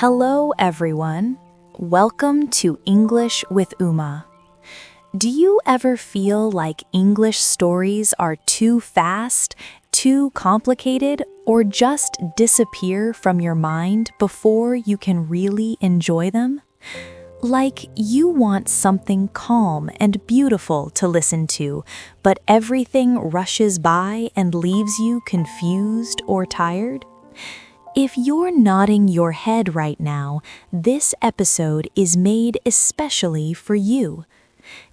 Hello, everyone. Welcome to English with Uma. Do you ever feel like English stories are too fast, too complicated, or just disappear from your mind before you can really enjoy them? Like you want something calm and beautiful to listen to, but everything rushes by and leaves you confused or tired? If you're nodding your head right now, this episode is made especially for you.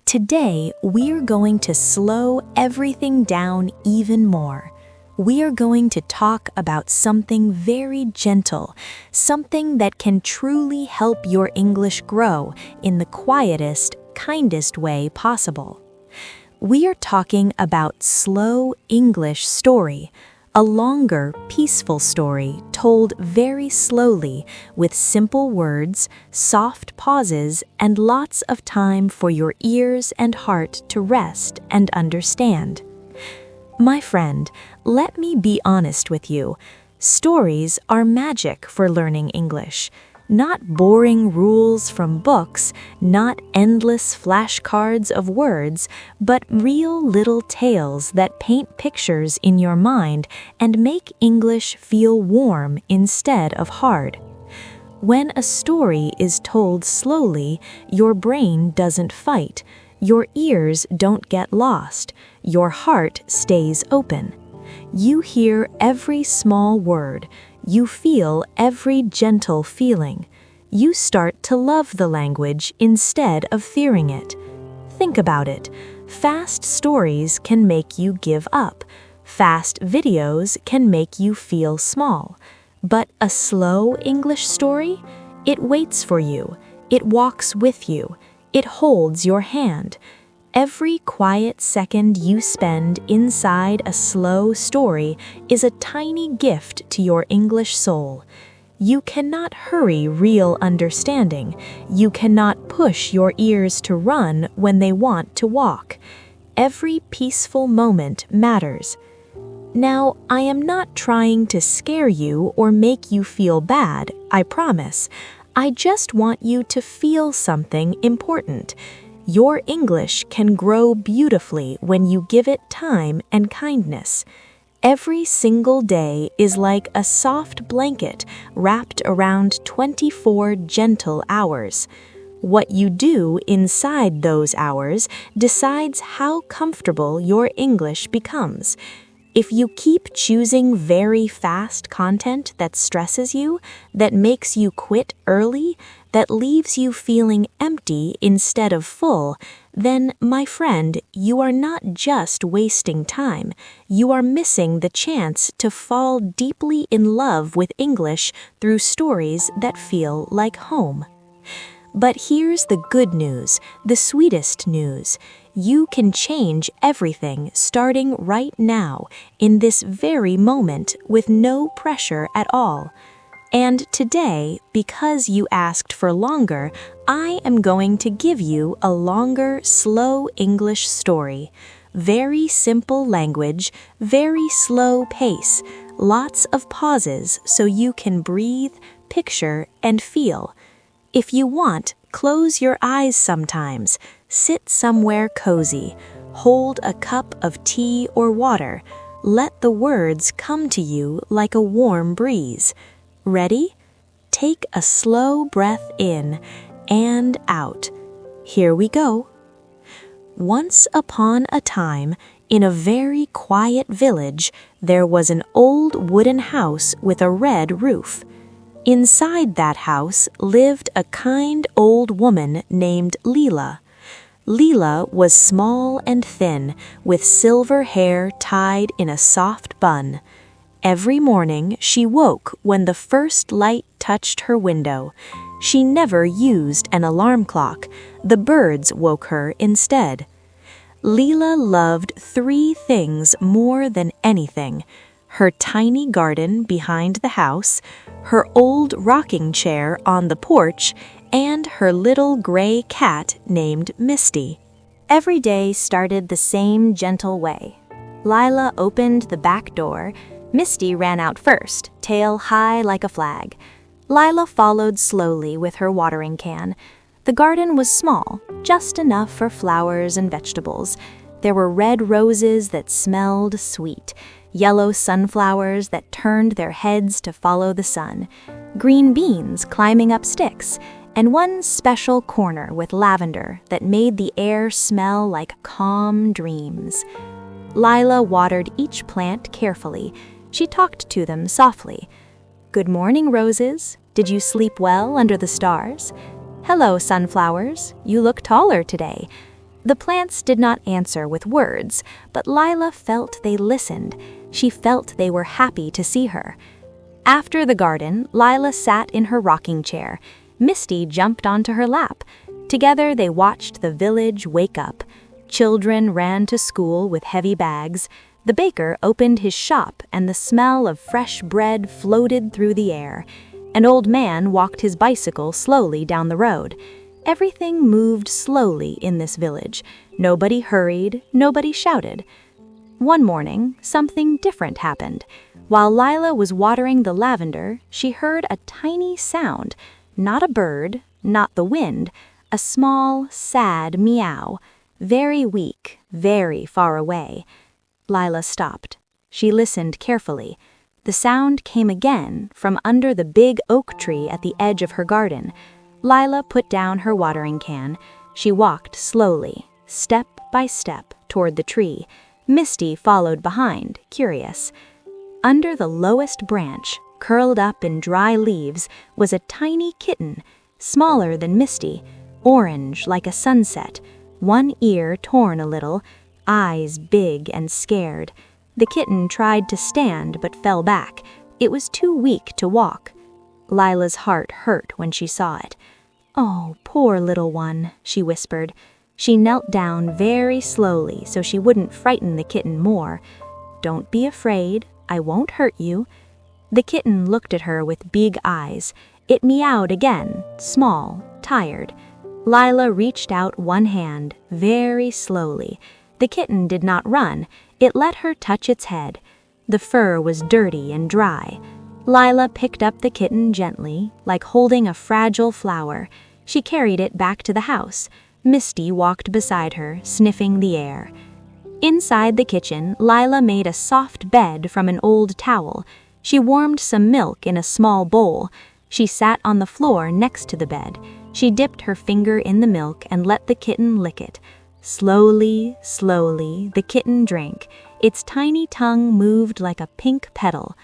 Today, we're going to slow everything down even more. We are going to talk about something very gentle, something that can truly help your English grow in the quietest, kindest way possible. We are talking about slow English story, a longer, peaceful story told very slowly with simple words, soft pauses, and lots of time for your ears and heart to rest and understand. My friend, let me be honest with you. Stories are magic for learning English. Not boring rules from books, not endless flashcards of words, but real little tales that paint pictures in your mind and make English feel warm instead of hard. When a story is told slowly, your brain doesn't fight. Your ears don't get lost. Your heart stays open. You hear every small word. You feel every gentle feeling. You start to love the language instead of fearing it. Think about it. Fast stories can make you give up. Fast videos can make you feel small. But a slow English story? It waits for you. It walks with you. It holds your hand. Every quiet second you spend inside a slow story is a tiny gift to your English soul. You cannot hurry real understanding. You cannot push your ears to run when they want to walk. Every peaceful moment matters. Now, I am not trying to scare you or make you feel bad, I promise. I just want you to feel something important. Your English can grow beautifully when you give it time and kindness. Every single day is like a soft blanket wrapped around 24 gentle hours. What you do inside those hours decides how comfortable your English becomes. If you keep choosing very fast content that stresses you, that makes you quit early, that leaves you feeling empty instead of full, then, my friend, you are not just wasting time. You are missing the chance to fall deeply in love with English through stories that feel like home. But here's the good news, the sweetest news. You can change everything starting right now, in this very moment, with no pressure at all. And today, because you asked for longer, I am going to give you a longer, slow English story. Very simple language, very slow pace, lots of pauses so you can breathe, picture, and feel. If you want, close your eyes sometimes, sit somewhere cozy, hold a cup of tea or water, let the words come to you like a warm breeze. Ready? Take a slow breath in and out. Here we go. Once upon a time, in a very quiet village, there was an old wooden house with a red roof. Inside that house lived a kind old woman named Leela. Leela was small and thin, with silver hair tied in a soft bun. Every morning she woke when the first light touched her window. She never used an alarm clock. The birds woke her instead. Leela loved 3 things more than anything: her tiny garden behind the house, her old rocking chair on the porch, and her little gray cat named Misty. Every day started the same gentle way. Lila opened the back door. Misty ran out first, tail high like a flag. Lila followed slowly with her watering can. The garden was small, just enough for flowers and vegetables. There were red roses that smelled sweet, yellow sunflowers that turned their heads to follow the sun, green beans climbing up sticks, and one special corner with lavender that made the air smell like calm dreams. Lila watered each plant carefully. She talked to them softly. "Good morning, roses. Did you sleep well under the stars? Hello, sunflowers. You look taller today." The plants did not answer with words, but Lila felt they listened. She felt they were happy to see her. After the garden, Lila sat in her rocking chair. Misty jumped onto her lap. Together they watched the village wake up. Children ran to school with heavy bags. The baker opened his shop and the smell of fresh bread floated through the air. An old man walked his bicycle slowly down the road. Everything moved slowly in this village. Nobody hurried, nobody shouted. One morning, something different happened. While Lila was watering the lavender, she heard a tiny sound. Not a bird, not the wind, a small, sad meow. Very weak, very far away. Lila stopped. She listened carefully. The sound came again from under the big oak tree at the edge of her garden. Lila put down her watering can. She walked slowly, step by step, toward the tree. Misty followed behind, curious. Under the lowest branch, curled up in dry leaves, was a tiny kitten, smaller than Misty, orange like a sunset, one ear torn a little, eyes big and scared. The kitten tried to stand but fell back. It was too weak to walk. Lila's heart hurt when she saw it. "Oh, poor little one," she whispered. She knelt down very slowly so she wouldn't frighten the kitten more. "Don't be afraid. I won't hurt you." The kitten looked at her with big eyes. It meowed again, small, tired. Lila reached out one hand, very slowly. The kitten did not run. It let her touch its head. The fur was dirty and dry. Lila picked up the kitten gently, like holding a fragile flower. She carried it back to the house. Misty walked beside her, sniffing the air. Inside the kitchen, Lila made a soft bed from an old towel. She warmed some milk in a small bowl. She sat on the floor next to the bed. She dipped her finger in the milk and let the kitten lick it. Slowly, slowly, the kitten drank. Its tiny tongue moved like a pink petal.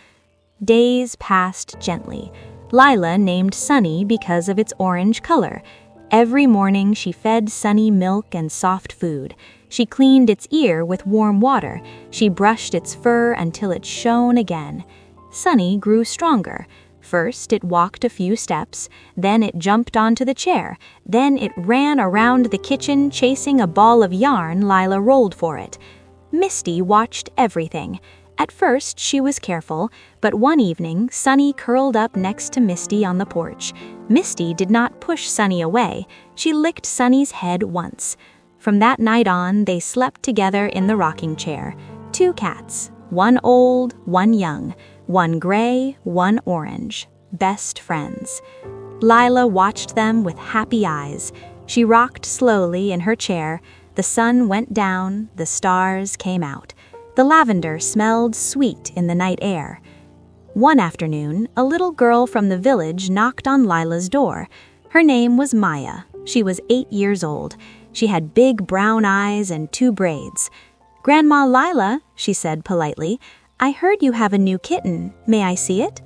Days passed gently. Lila named Sunny because of its orange color. Every morning she fed Sunny milk and soft food. She cleaned its ear with warm water. She brushed its fur until it shone again. Sunny grew stronger. First it walked a few steps, then it jumped onto the chair, then it ran around the kitchen chasing a ball of yarn Lila rolled for it. Misty watched everything. At first she was careful, but one evening Sunny curled up next to Misty on the porch. Misty did not push Sunny away. She licked Sunny's head once. From that night on, they slept together in the rocking chair. 2 cats, one old, one young, one gray, one orange, best friends. Lila watched them with happy eyes. She rocked slowly in her chair. The sun went down, the stars came out. The lavender smelled sweet in the night air. One afternoon, a little girl from the village knocked on Lila's door. Her name was Maya. She was 8 years old. She had big brown eyes and 2 braids. "Grandma Lila," she said politely, "I heard you have a new kitten. May I see it?"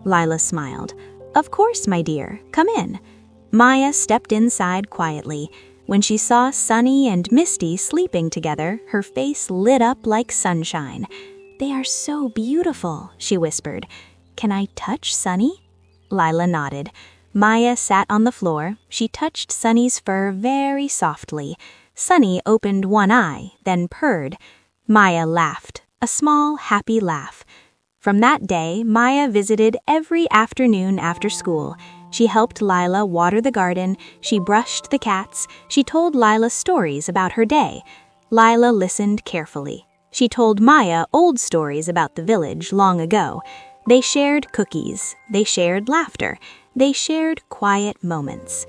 Lila smiled. "Of course, my dear. Come in." Maya stepped inside quietly. When she saw Sunny and Misty sleeping together, her face lit up like sunshine. "They are so beautiful," she whispered. "Can I touch Sunny?" Lila nodded. Maya sat on the floor. She touched Sunny's fur very softly. Sunny opened one eye, then purred. Maya laughed, a small, happy laugh. From that day, Maya visited every afternoon after school. She helped Lila water the garden. She brushed the cats. She told Lila stories about her day. Lila listened carefully. She told Maya old stories about the village long ago. They shared cookies. They shared laughter. They shared quiet moments.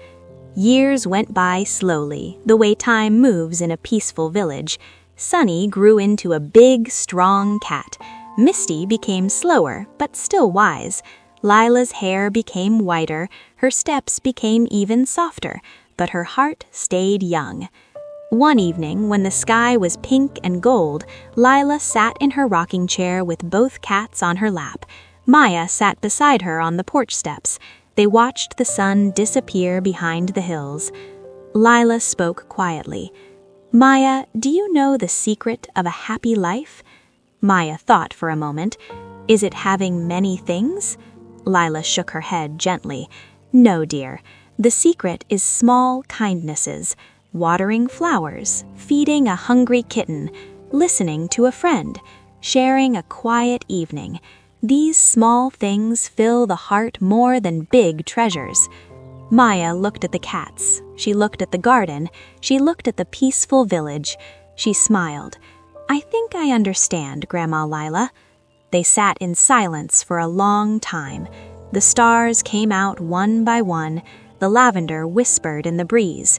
Years went by slowly, the way time moves in a peaceful village. Sunny grew into a big, strong cat. Misty became slower, but still wise. Lila's hair became whiter, her steps became even softer, but her heart stayed young. One evening, when the sky was pink and gold, Lila sat in her rocking chair with both cats on her lap. Maya sat beside her on the porch steps. They watched the sun disappear behind the hills. Lila spoke quietly. "Maya, do you know the secret of a happy life?" Maya thought for a moment. "Is it having many things?" Lila shook her head gently. "No, dear. The secret is small kindnesses. Watering flowers, feeding a hungry kitten, listening to a friend, sharing a quiet evening. These small things fill the heart more than big treasures." Maya looked at the cats. She looked at the garden. She looked at the peaceful village. She smiled. "I think I understand, Grandma Lila." They sat in silence for a long time. The stars came out one by one. The lavender whispered in the breeze.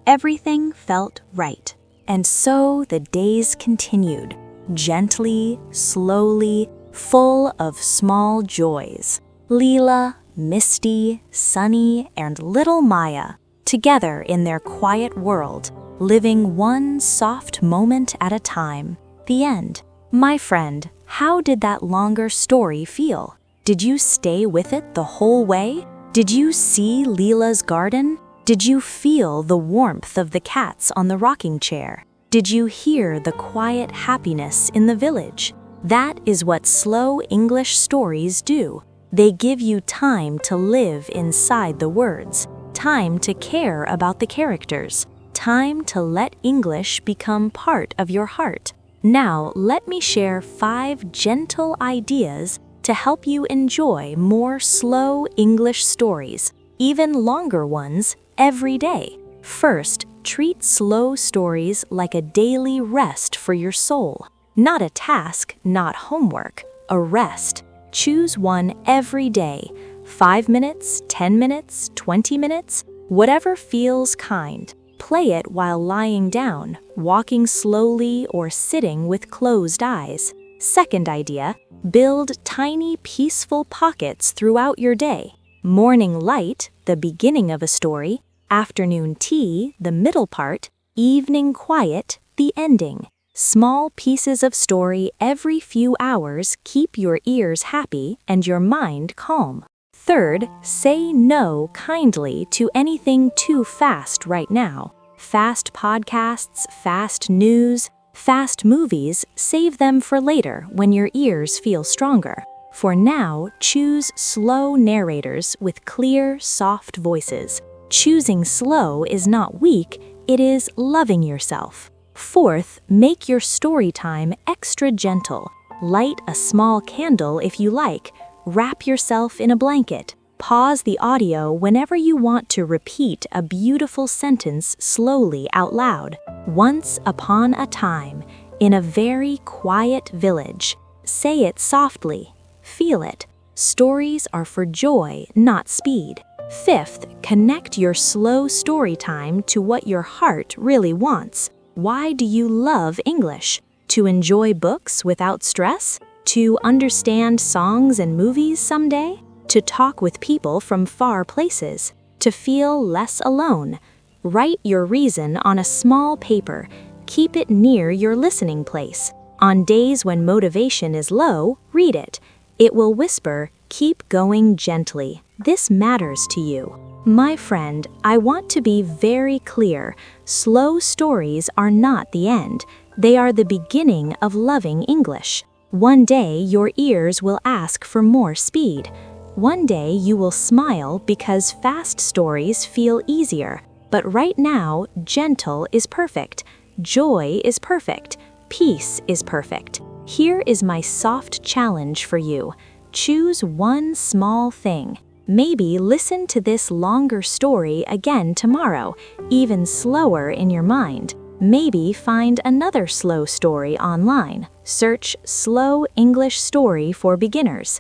Everything felt right. And so the days continued, gently, slowly, full of small joys. Lila, Misty, Sunny, and little Maya, together in their quiet world, living one soft moment at a time. The end. My friend, how did that longer story feel? Did you stay with it the whole way? Did you see Lila's garden? Did you feel the warmth of the cats on the rocking chair? Did you hear the quiet happiness in the village? That is what slow English stories do. They give you time to live inside the words, time to care about the characters, time to let English become part of your heart. Now, let me share 5 gentle ideas to help you enjoy more slow English stories, even longer ones, every day. First, treat slow stories like a daily rest for your soul. Not a task, not homework, a rest. Choose one every day. 5 minutes, 10 minutes, 20 minutes, whatever feels kind. Play it while lying down, walking slowly, or sitting with closed eyes. Second idea, build tiny peaceful pockets throughout your day. Morning light, the beginning of a story. Afternoon tea, the middle part. Evening quiet, the ending. Small pieces of story every few hours keep your ears happy and your mind calm. Third, say no kindly to anything too fast right now. Fast podcasts, fast news, fast movies, save them for later when your ears feel stronger. For now, choose slow narrators with clear, soft voices. Choosing slow is not weak, it is loving yourself. Fourth, make your story time extra gentle. Light a small candle if you like. Wrap yourself in a blanket. Pause the audio whenever you want to repeat a beautiful sentence slowly out loud. Once upon a time, in a very quiet village. Say it softly. Feel it. Stories are for joy, not speed. Fifth, connect your slow story time to what your heart really wants. Why do you love English? To enjoy books without stress? To understand songs and movies someday? To talk with people from far places? To feel less alone? Write your reason on a small paper. Keep it near your listening place. On days when motivation is low, read it. It will whisper, "Keep going gently. This matters to you." My friend, I want to be very clear. Slow stories are not the end. They are the beginning of loving English. One day your ears will ask for more speed. One day you will smile because fast stories feel easier. But right now, gentle is perfect. Joy is perfect. Peace is perfect. Here is my soft challenge for you. Choose one small thing. Maybe listen to this longer story again tomorrow, even slower in your mind. Maybe find another slow story online. Search Slow English Story for Beginners.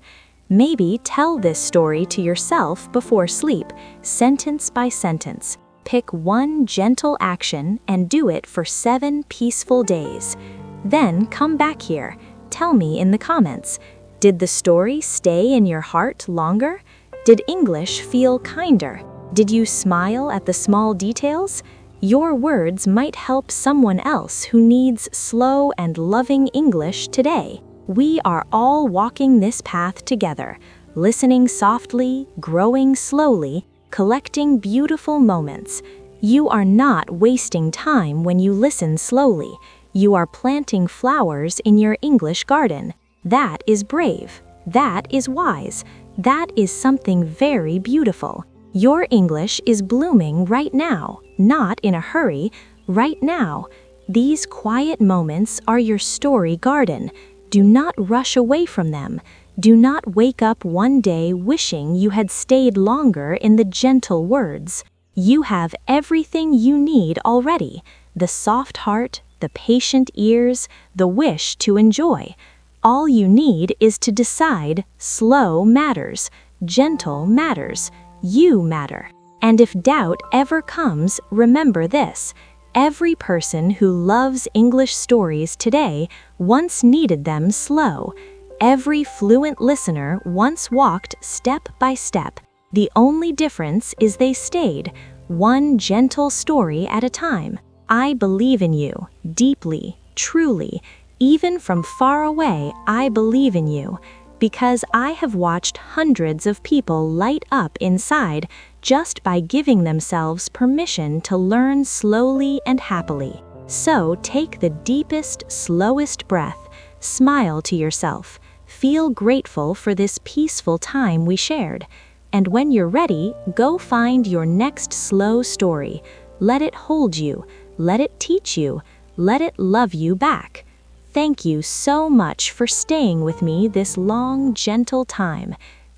Maybe tell this story to yourself before sleep, sentence by sentence. Pick one gentle action and do it for 7 peaceful days. Then come back here. Tell me in the comments, did the story stay in your heart longer? Did English feel kinder? Did you smile at the small details? Your words might help someone else who needs slow and loving English today. We are all walking this path together, listening softly, growing slowly, collecting beautiful moments. You are not wasting time when you listen slowly. You are planting flowers in your English garden. That is brave. That is wise. That is something very beautiful. Your English is blooming right now, not in a hurry, right now. These quiet moments are your story garden. Do not rush away from them. Do not wake up one day wishing you had stayed longer in the gentle words. You have everything you need already: the soft heart, the patient ears, the wish to enjoy. All you need is to decide slow matters, gentle matters. You matter. And if doubt ever comes, remember this: every person who loves English stories today once needed them slow. Every fluent listener once walked step by step. The only difference is they stayed, one gentle story at a time. I believe in you, deeply, truly. Even from far away, I believe in you. Because I have watched hundreds of people light up inside just by giving themselves permission to learn slowly and happily. So take the deepest, slowest breath, smile to yourself, feel grateful for this peaceful time we shared. And when you're ready, go find your next slow story. Let it hold you, let it teach you, let it love you back. Thank you so much for staying with me this long, gentle time.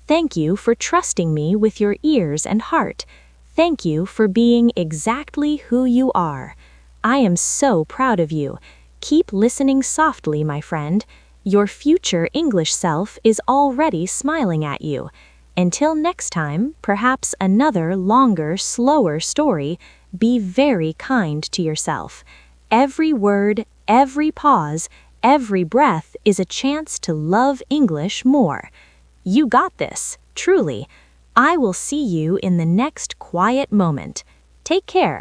Thank you for trusting me with your ears and heart. Thank you for being exactly who you are. I am so proud of you. Keep listening softly, my friend. Your future English self is already smiling at you. Until next time, perhaps another longer, slower story, be very kind to yourself. Every word, every pause, every breath is a chance to love English more. You got this, truly. I will see you in the next quiet moment. Take care.